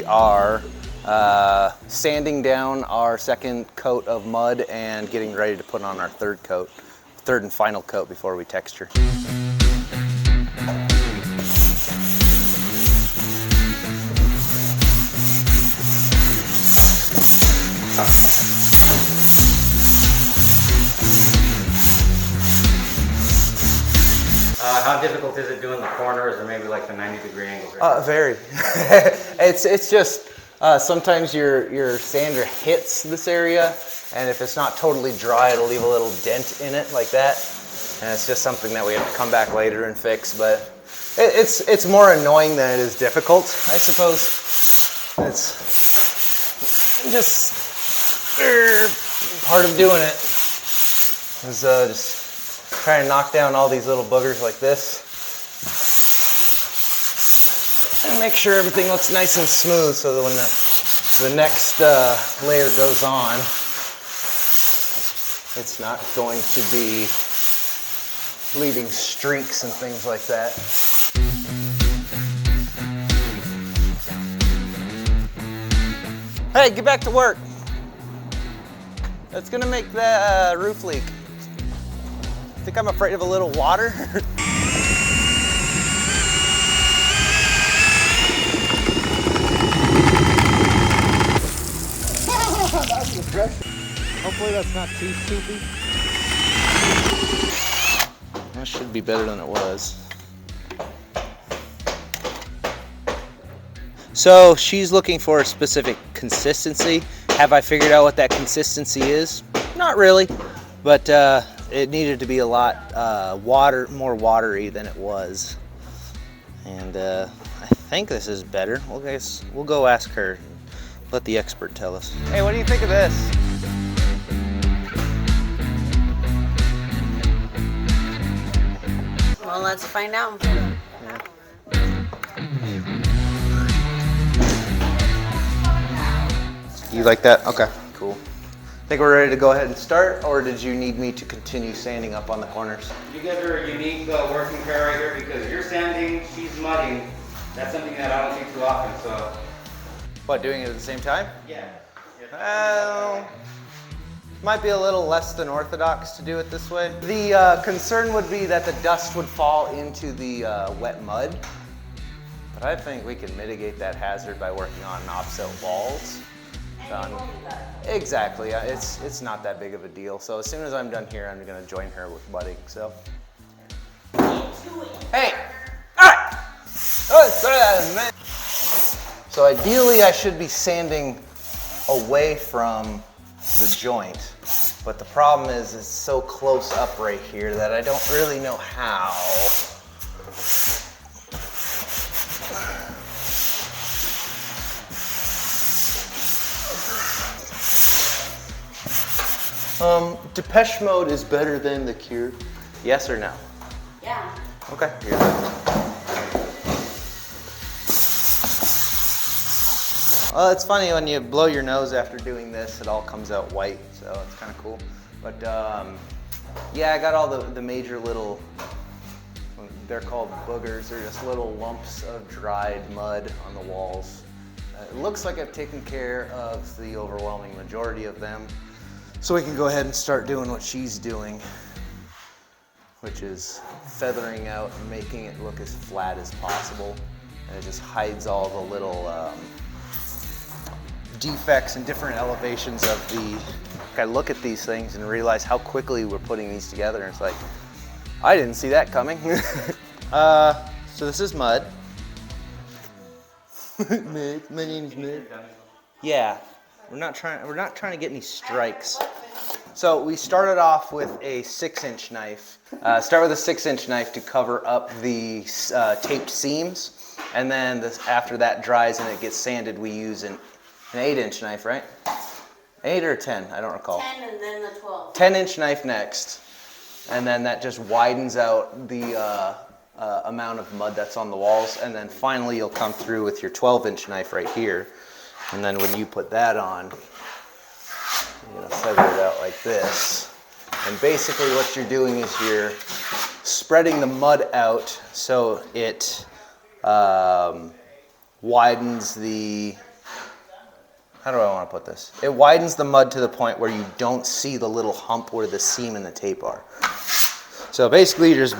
are sanding down our second coat of mud and getting ready to put on our third and final coat before we texture. How difficult is it doing the corners or maybe like the 90-degree angles? Very. It's just sometimes your sander hits this area, and if it's not totally dry, it'll leave a little dent in it like that. And it's just something that we have to come back later and fix. But it's more annoying than it is difficult, I suppose. It's just part of doing it. Is just trying to knock down all these little boogers like this and make sure everything looks nice and smooth so that when the next layer goes on, it's not going to be leaving streaks and things like that. Hey, get back to work. That's gonna make the roof leak. Think I'm afraid of a little water? Hopefully that's not too soupy. That should be better than it was. So she's looking for a specific consistency. Have I figured out what that consistency is? Not really, but it needed to be a lot more watery than it was. And I think this is better. Well, guys, we'll go ask her. Let the expert tell us. Hey, what do you think of this? Well, let's find out. Yeah. You like that? Okay, cool. Think we're ready to go ahead and start, or did you need me to continue sanding up on the corners? You guys are a unique working pair right here because you're sanding, she's mudding. That's something that I don't see too often, so. What, doing it at the same time? Yeah. Well, might be a little less than orthodox to do it this way. The concern would be that the dust would fall into the wet mud, but I think we can mitigate that hazard by working on opposite walls. Exactly, it's not that big of a deal. So as soon as I'm done here, I'm gonna join her with mudding, so. Hey! Alright! So ideally I should be sanding away from the joint, but the problem is it's so close up right here that I don't really know how. Depeche Mode is better than The Cure. Yes or no? Yeah. Okay. Well, it's funny when you blow your nose after doing this, it all comes out white, so it's kind of cool. But yeah, I got all the major little, they're called boogers. They're just little lumps of dried mud on the walls. It looks like I've taken care of the overwhelming majority of them. So we can go ahead and start doing what she's doing, which is feathering out and making it look as flat as possible. And it just hides all the little defects and different elevations of the, I look at these things and realize how quickly we're putting these together. And it's like, I didn't see that coming. So this is mud. My name's Mud. Yeah. We're not trying to get any strikes. So we started off with a 6-inch knife. Start with a 6-inch knife to cover up the taped seams. And then after that dries and it gets sanded, we use an 8-inch knife, right? 8 or 10, I don't recall. 10 and then the 12. 10-inch knife next. And then that just widens out the amount of mud that's on the walls. And then finally you'll come through with your 12-inch knife right here. And then when you put that on, you're gonna feather it out like this. And basically what you're doing is you're spreading the mud out so it widens the how do I want to put this? It widens the mud to the point where you don't see the little hump where the seam and the tape are. So basically you're just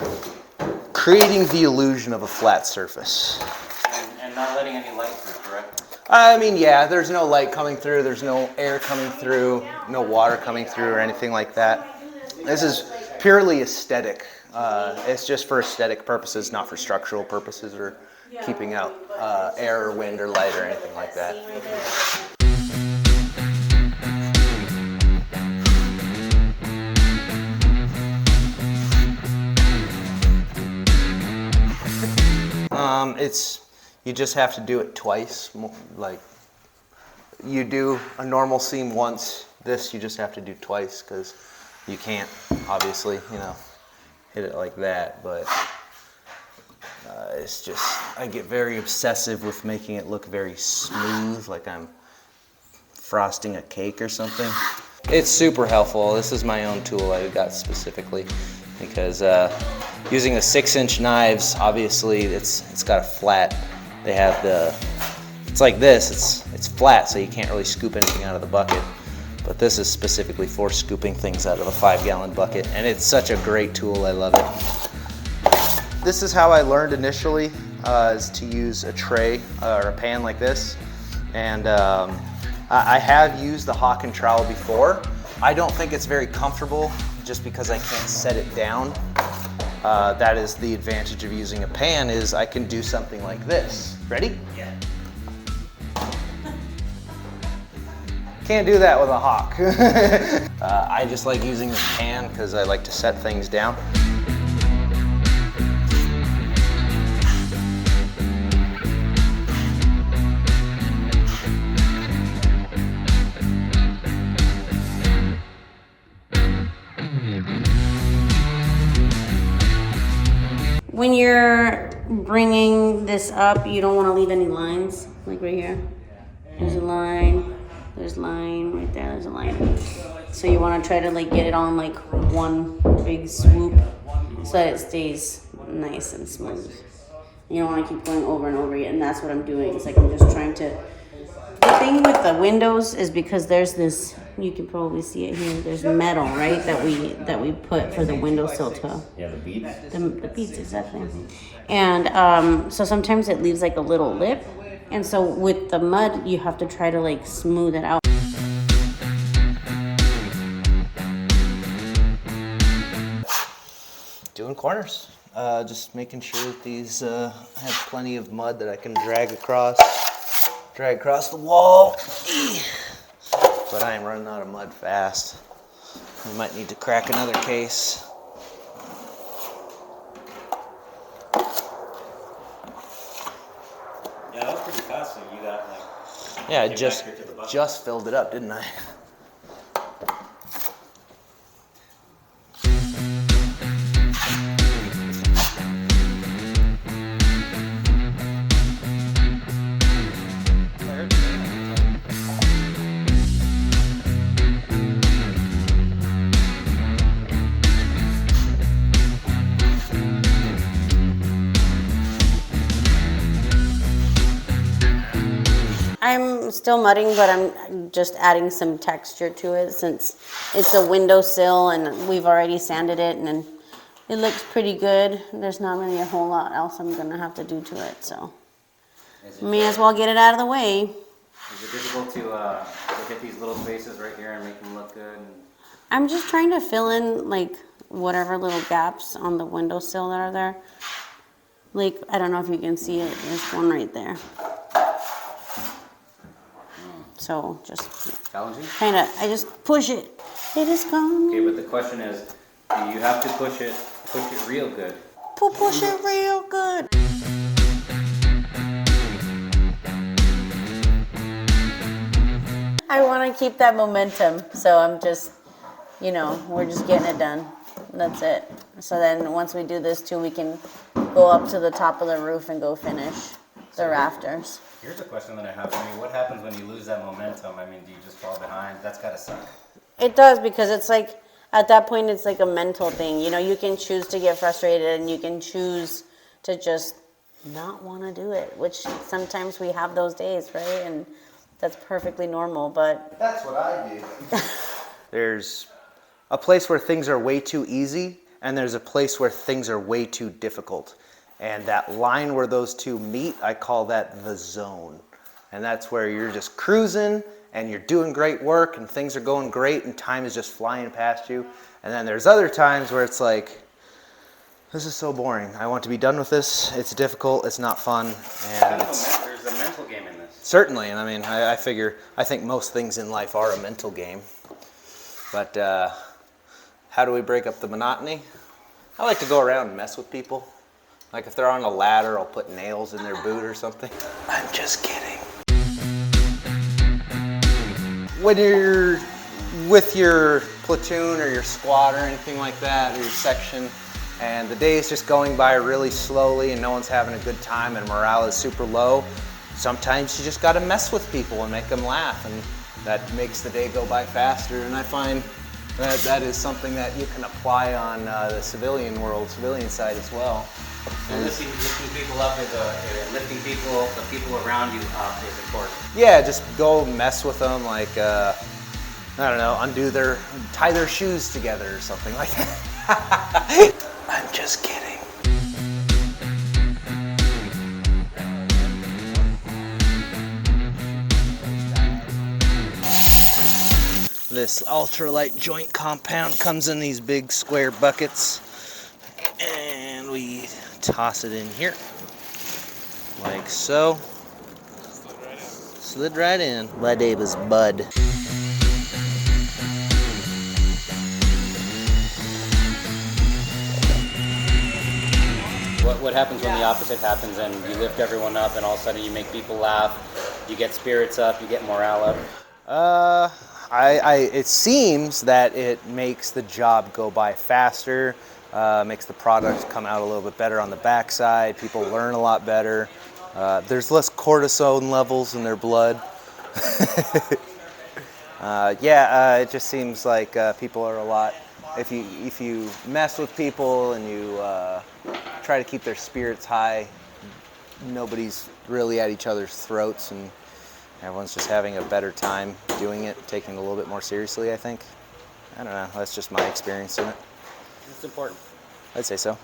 creating the illusion of a flat surface. And not letting any light through, correct? I mean, yeah, there's no light coming through, there's no air coming through, no water coming through or anything like that. This is purely aesthetic. It's just for aesthetic purposes, not for structural purposes or keeping out air or wind or light or anything like that. You just have to do it twice. Like you do a normal seam once, this you just have to do twice because you can't obviously, you know, hit it like that, but it's just, I get very obsessive with making it look very smooth, like I'm frosting a cake or something. It's super helpful. This is my own tool I got specifically because using the 6-inch knives, obviously it's got a flat. They have it's like this, it's flat, so you can't really scoop anything out of the bucket. But this is specifically for scooping things out of a 5-gallon bucket, and it's such a great tool, I love it. This is how I learned initially, is to use a tray or a pan like this. And I have used the hawk and trowel before. I don't think it's very comfortable just because I can't set it down. That is the advantage of using a pan, is I can do something like this. Ready? Yeah. Can't do that with a hawk. I just like using the pan because I like to set things down. When you're bringing this up, you don't want to leave any lines, like right here. There's a line, there's a line, right there, there's a line. So you want to try to like get it on like one big swoop so that it stays nice and smooth. You don't want to keep going over and over again, and that's what I'm doing. It's like I'm just trying to. The thing with the windows is because there's this, you can probably see it here, there's metal, right, that we put for the windowsill to. Yeah, the beads. The beads, exactly. And so sometimes it leaves like a little lip. And so with the mud, you have to try to like smooth it out. Doing corners. Just making sure that these have plenty of mud that I can drag across the wall. But I am running out of mud fast. We might need to crack another case. Yeah, that was pretty fast. So you got like. Yeah, I came just back here to the bucket. just filled it up, didn't I? I'm still mudding, but I'm just adding some texture to it since it's a windowsill and we've already sanded it and it looks pretty good. There's not really a whole lot else I'm gonna have to do to it, so may as well get it out of the way. Is it difficult to hit these little spaces right here and make them look good? I'm just trying to fill in like whatever little gaps on the windowsill that are there. Like, I don't know if you can see it, there's one right there. So just Challenging? kind of, I just push it. It is gone. Okay, but the question is, do you have to push it real good? Push it real good. I want to keep that momentum, so I'm just, we're just getting it done. That's it. So then once we do this too, we can go up to the top of the roof and go finish the rafters. Here's a question that I have for you. What happens when you lose that momentum? I mean, do you just fall behind? That's gotta suck. It does, because it's like, at that point, it's like a mental thing. You can choose to get frustrated and you can choose to just not want to do it, which sometimes we have those days, right? And That's perfectly normal, but That's what I do. There's a place where things are way too easy, and there's a place where things are way too difficult. And that line where those two meet, I call that the zone. And that's where you're just cruising, and you're doing great work, and things are going great, and time is just flying past you. And then there's other times where it's like, this is so boring. I want to be done with this. It's difficult. It's not fun. And There's a mental game in this. certainly, and I mean, I think most things in life are a mental game. But how do we break up the monotony? I like to go around and mess with people. Like if they're on a ladder, I'll put nails in their boot or something. I'm just kidding. When you're with your platoon or your squad or anything like that, or your section, and the day is just going by really slowly and no one's having a good time and morale is super low, sometimes you just gotta mess with people and make them laugh, and that makes the day go by faster. And I find that is something that you can apply on the civilian world, civilian side as well. And lifting people up is lifting people, the people around you up is important. Yeah, just go mess with them, like, I don't know, tie their shoes together or something like that. I'm just kidding. This ultralight joint compound comes in these big square buckets, and we toss it in here, like so. Slid right in. My name is Bud. What happens when the opposite happens and you lift everyone up and all of a sudden you make people laugh, you get spirits up, you get morale up? It seems that it makes the job go by faster, makes the product come out a little bit better on the backside. People learn a lot better. There's less cortisone levels in their blood. It just seems like people are a lot. If you mess with people and you try to keep their spirits high, nobody's really at each other's throats, and everyone's just having a better time doing it, taking it a little bit more seriously, I think. I don't know. That's just my experience in it. It's important. I'd say so.